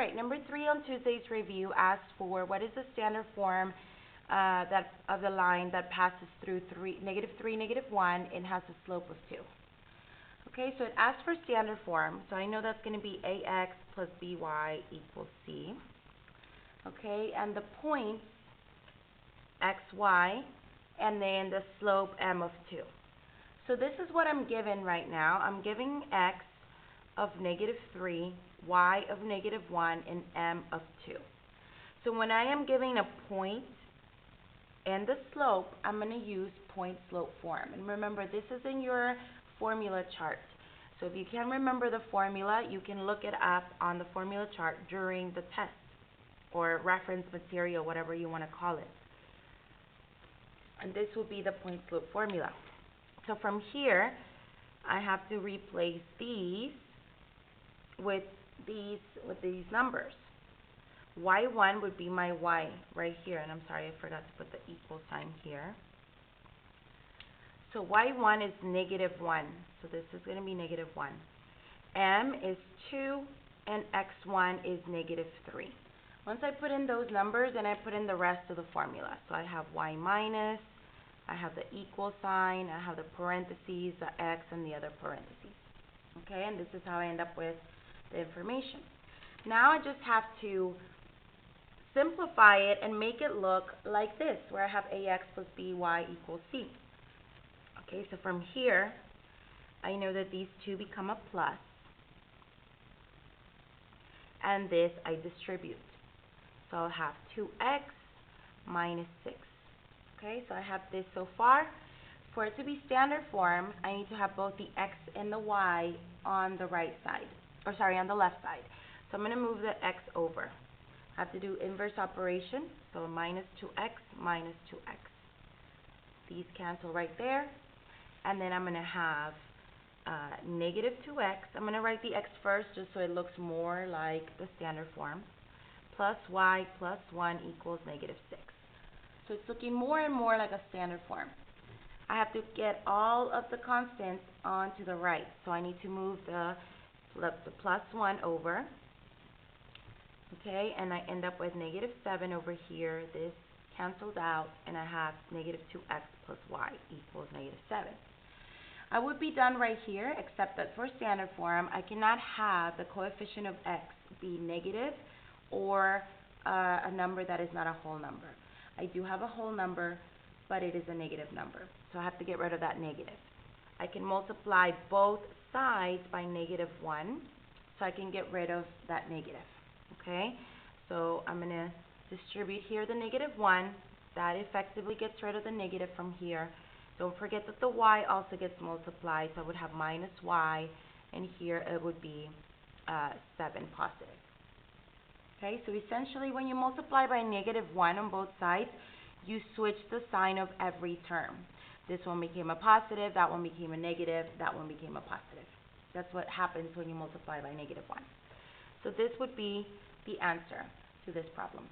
right, number 3 on Tuesday's review asked for what is the standard form that of the line that passes through negative 3, negative 1, and has a slope of 2. Okay, so it asks for standard form, so I know that's going to be ax plus by equals c. Okay, and the point xy, and then the slope m of 2. So this is what I'm given right now. I'm giving x of negative 3, y of negative 1, and m of 2. So when I am giving a point and the slope, I'm going to use point-slope form. And remember, this is in your formula chart. So if you can't remember the formula, you can look it up on the formula chart during the test or reference material, whatever you want to call it. And this will be the point-slope formula. So from here, I have to replace these with these numbers. Y1 would be my y right here, and I'm sorry, I forgot to put the equal sign here. So y1 is negative 1, so this is going to be negative 1. M is 2, and x1 is negative 3. Once I put in those numbers, then I put in the rest of the formula. So I have y minus, I have the equal sign, I have the parentheses, the x, and the other parentheses. Okay, and this is how I end up with the information. Now I just have to simplify it and make it look like this, where I have ax plus by equals c. Okay, so from here, I know that these two become a plus, and this I distribute. So I'll have 2x minus 6. Okay, so I have this so far. For it to be standard form, I need to have both the x and the y on the right side, or sorry, on the left side. So I'm going to move the x over. I have to do inverse operation, so minus 2x minus 2x. These cancel right there, and then I'm going to have negative 2x. I'm going to write the x first just so it looks more like the standard form, plus y plus 1 equals negative 6. So it's looking more and more like a standard form. I have to get all of the constants onto the right, so I need to move the plus 1 over. Okay, and I end up with negative 7 over here. This cancels out, and I have negative 2x plus y equals negative 7. I would be done right here, except that for standard form, I cannot have the coefficient of x be negative or a number that is not a whole number. I do have a whole number, but it is a negative number, so I have to get rid of that negative. I can multiply both sides by negative 1, so I can get rid of that negative. Okay, so I'm going to distribute here the negative 1. That effectively gets rid of the negative from here. Don't forget that the y also gets multiplied, so I would have minus y, and here it would be 7 positive. Okay, so essentially when you multiply by negative 1 on both sides, you switch the sign of every term. This one became a positive, that one became a negative, that one became a positive. That's what happens when you multiply by negative 1. So this would be the answer to this problem.